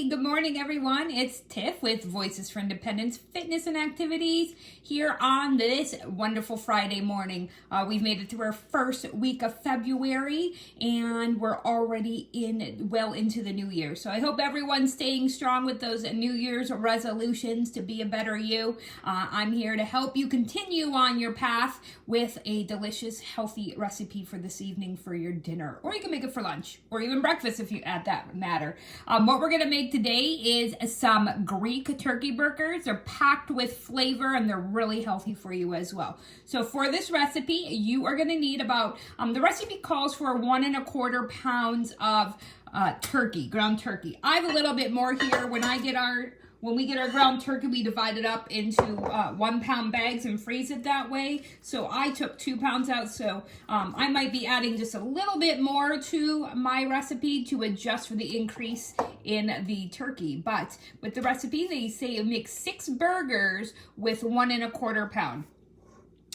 Good morning, everyone. It's Tiff with Voices for Independence Fitness and Activities here on this wonderful Friday morning. We've made it through our first week of February, and we're already well into the new year. So I hope everyone's staying strong with those New Year's resolutions to be a better you. I'm here to help you continue on your path with a delicious, healthy recipe for this evening for your dinner, or you can make it for lunch, or even breakfast if you add that matter. What we're gonna make today is some Greek turkey burgers. They're packed with flavor and they're really healthy for you as well. So for this recipe, you are gonna need about, the recipe calls for 1 1/4 pounds of turkey, ground turkey. I have a little bit more here. When we get our ground turkey, we divide it up into 1 pound bags and freeze it that way. So I took 2 pounds out. So I might be adding just a little bit more to my recipe to adjust for the increase in the turkey. But with the recipe, they say make 6 burgers with 1 1/4 pound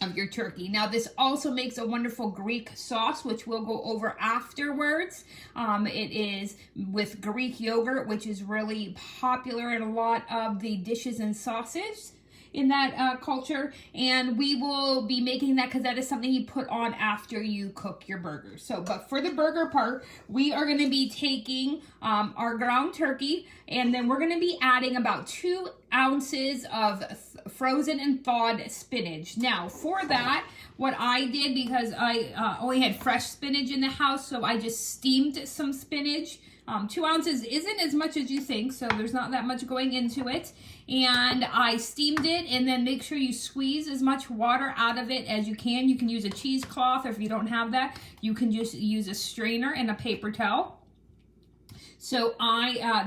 of your turkey. Now this also makes a wonderful Greek sauce, which we'll go over afterwards. It is with Greek yogurt, which is really popular in a lot of the dishes and sauces in that culture, and we will be making that because that is something you put on after you cook your burgers. So, but for the burger part, we are going to be taking our ground turkey, and then we're going to be adding about 2 ounces of frozen and thawed spinach. Now, for that, what I did, because I only had fresh spinach in the house, so I just steamed some spinach. 2 ounces isn't as much as you think, so there's not that much going into it. And I steamed it, and then make sure you squeeze as much water out of it as you can. You can use a cheesecloth, or if you don't have that, you can just use a strainer and a paper towel. So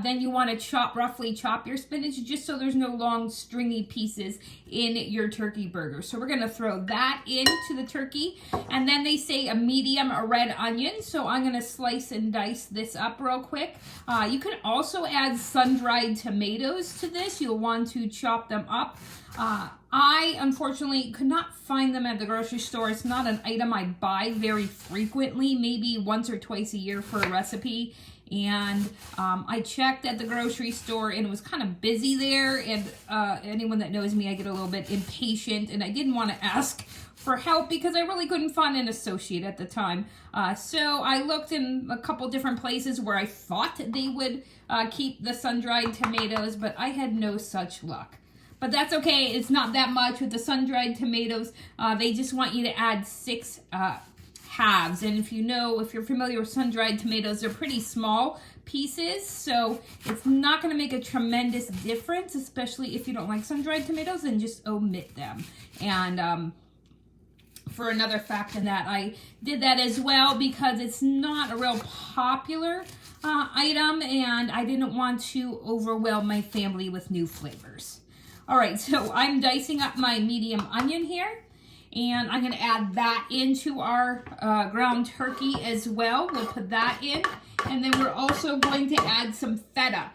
then you want to roughly chop your spinach just so there's no long stringy pieces in your turkey burger. So we're going to throw that into the turkey. And then they say a medium red onion. So I'm going to slice and dice this up real quick. You can also add sun-dried tomatoes to this. You'll want to chop them up. I unfortunately could not find them at the grocery store. It's not an item I buy very frequently, maybe once or twice a year for a recipe. And I checked at the grocery store and it was kind of busy there, and anyone that knows me, I get a little bit impatient, and I didn't want to ask for help because I really couldn't find an associate at the time. So I looked in a couple different places where I thought they would keep the sun-dried tomatoes, but I had no such luck. But that's okay, it's not that much with the sun-dried tomatoes. They just want you to add 6 halves, and if you're familiar with sun-dried tomatoes, they're pretty small pieces, so it's not going to make a tremendous difference, especially if you don't like sun-dried tomatoes, then just omit them. And for another fact in that, I did that as well because it's not a real popular item, and I didn't want to overwhelm my family with new flavors. All right, so I'm dicing up my medium onion here. And I'm going to add that into our ground turkey as well. We'll put that in. And then we're also going to add some feta.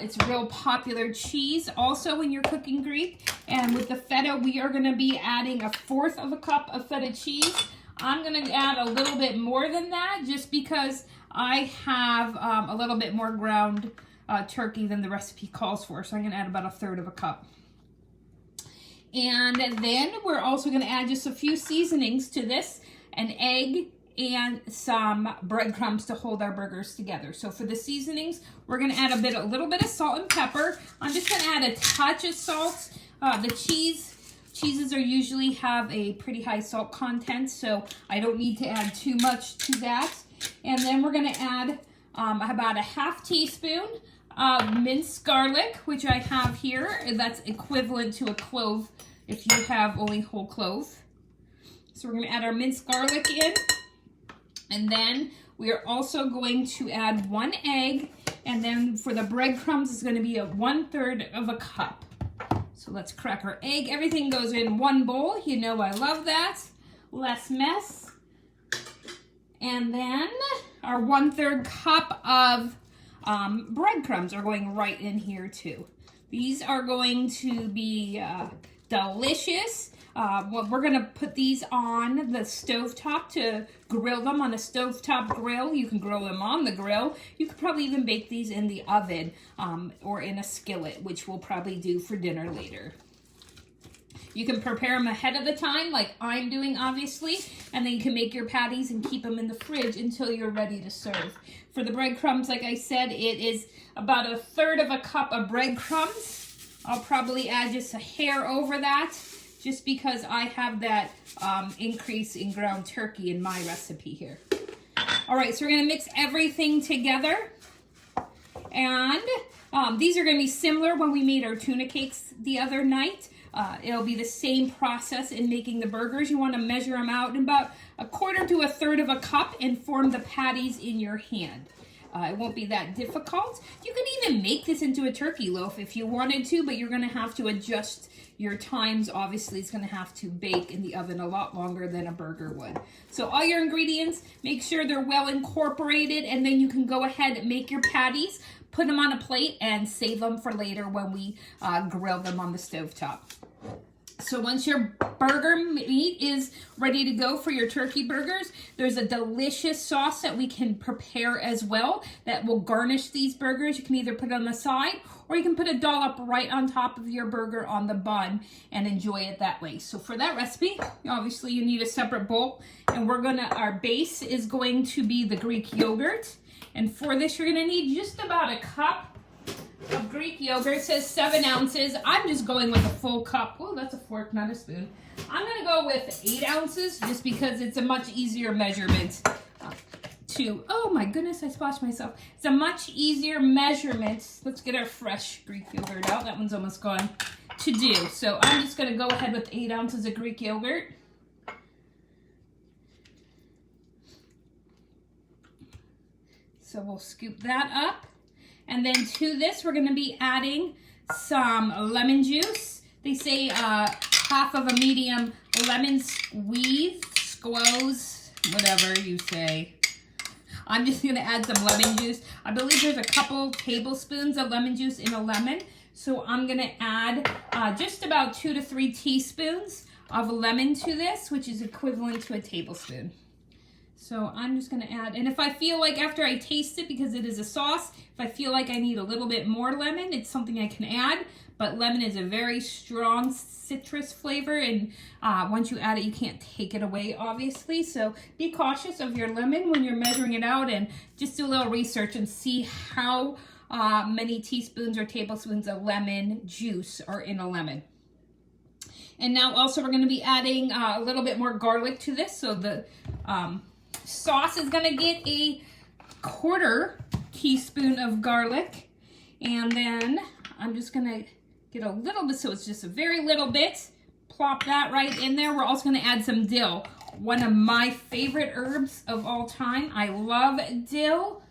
It's a real popular cheese also when you're cooking Greek. And with the feta, we are going to be adding 1/4 cup of feta cheese. I'm going to add a little bit more than that just because I have a little bit more ground turkey than the recipe calls for. So I'm going to add about 1/3 cup. And then we're also going to add just a few seasonings to this, an egg and some breadcrumbs to hold our burgers together. So for the seasonings, we're going to add a little bit of salt and pepper. I'm just going to add a touch of salt. The cheeses are usually have a pretty high salt content, so I don't need to add too much to that. And then we're going to add about 1/2 teaspoon of minced garlic, which I have here. That's equivalent to a clove if you have only whole clove. So we're going to add our minced garlic in. And then we are also going to add 1 egg. And then for the breadcrumbs, it's going to be 1/3 cup. So let's crack our egg. Everything goes in one bowl. You know I love that. Less mess. And then our 1/3 cup of breadcrumbs are going right in here too. These are going to be delicious. Well, we're going to put these on the stovetop to grill them on a stovetop grill. You can grill them on the grill. You could probably even bake these in the oven or in a skillet, which we'll probably do for dinner later. You can prepare them ahead of the time, like I'm doing, obviously, and then you can make your patties and keep them in the fridge until you're ready to serve. For the breadcrumbs, like I said, it is about 1/3 of a cup of breadcrumbs. I'll probably add just a hair over that, just because I have that increase in ground turkey in my recipe here. All right, so we're gonna mix everything together. And these are gonna be similar when we made our tuna cakes the other night. It'll be the same process in making the burgers. You want to measure them out in about 1/4 to 1/3 of a cup and form the patties in your hand. It won't be that difficult. You could even make this into a turkey loaf if you wanted to, but you're going to have to adjust your times. Obviously, it's going to have to bake in the oven a lot longer than a burger would. So all your ingredients, make sure they're well incorporated, and then you can go ahead and make your patties, put them on a plate, and save them for later when we grill them on the stovetop. So once your burger meat is ready to go for your turkey burgers, there's a delicious sauce that we can prepare as well that will garnish these burgers. You can either put it on the side or you can put a dollop right on top of your burger on the bun and enjoy it that way. So for that recipe, obviously you need a separate bowl, and our base is going to be the Greek yogurt. And for this, you're gonna need just about a cup of Greek yogurt. It says 7 ounces. I'm just going with a full cup. Oh, that's a fork, not a spoon. I'm gonna go with 8 ounces just because it's a much easier measurement oh my goodness, I splashed myself. It's a much easier measurement. Let's get our fresh Greek yogurt out. That one's almost gone to do. So I'm just gonna go ahead with 8 ounces of Greek yogurt. So we'll scoop that up. And then to this, we're going to be adding some lemon juice. They say 1/2 of a medium lemon squeeze, whatever you say. I'm just going to add some lemon juice. I believe there's a couple tablespoons of lemon juice in a lemon. So I'm going to add just about 2 to 3 teaspoons of lemon to this, which is equivalent to a tablespoon. So I'm just going to add, and if I feel like after I taste it, because it is a sauce, if I feel like I need a little bit more lemon, it's something I can add. But lemon is a very strong citrus flavor, and once you add it, you can't take it away, obviously. So be cautious of your lemon when you're measuring it out, and just do a little research and see how many teaspoons or tablespoons of lemon juice are in a lemon. And now also we're going to be adding a little bit more garlic to this. So the sauce is going to get a 1/4 teaspoon of garlic, and then I'm just going to get a little bit, so it's just a very little bit, plop that right in there. We're also going to add some dill, one of my favorite herbs of all time. I love dill.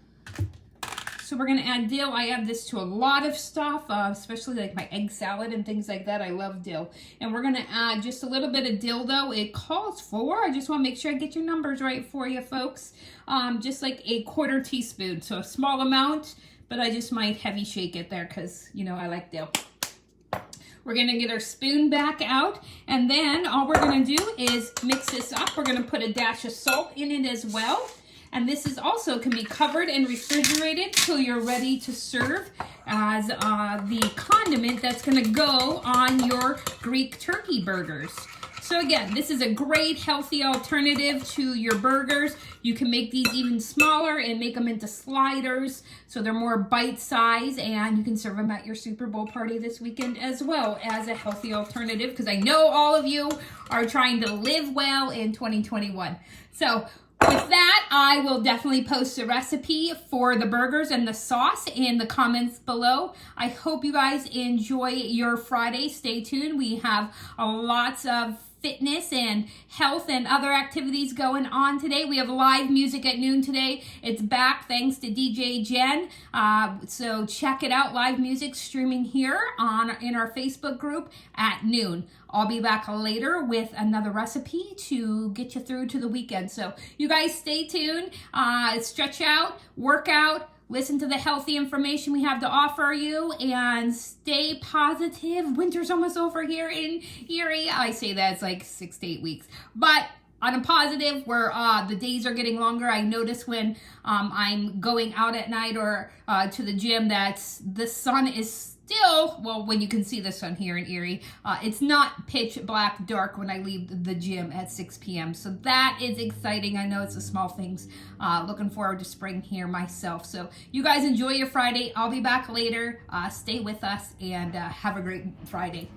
So we're going to add dill. I add this to a lot of stuff, especially like my egg salad and things like that. I love dill. And we're going to add just a little bit of dill, though. It calls for, I just want to make sure I get your numbers right for you, folks. Just like a 1/4 teaspoon. So a small amount, but I just might heavy shake it there because, you know, I like dill. We're going to get our spoon back out, and then all we're going to do is mix this up. We're going to put a dash of salt in it as well. And this is also can be covered and refrigerated till you're ready to serve as the condiment that's going to go on your Greek turkey burgers. So again, this is a great healthy alternative to your burgers. You can make these even smaller and make them into sliders so they're more bite size, and you can serve them at your Super Bowl party this weekend as well as a healthy alternative, because I know all of you are trying to live well in 2021. So with that, I will definitely post a recipe for the burgers and the sauce in the comments below. I hope you guys enjoy your Friday. Stay tuned. We have lots of fitness and health and other activities going on today. We have live music at noon today. It's back thanks to DJ Jen. So check it out. Live music streaming here in our Facebook group at noon. I'll be back later with another recipe to get you through to the weekend. So you guys stay tuned, stretch out, work out, listen to the healthy information we have to offer you, and stay positive. Winter's almost over here in Erie. I say that it's like 6 to 8 weeks, but on a positive, where the days are getting longer. I notice when I'm going out at night or to the gym that the sun is still, well, when you can see the sun here in Erie, it's not pitch black dark when I leave the gym at 6 p.m. So that is exciting. I know it's the small things. Looking forward to spring here myself. So you guys enjoy your Friday. I'll be back later. Stay with us and have a great Friday.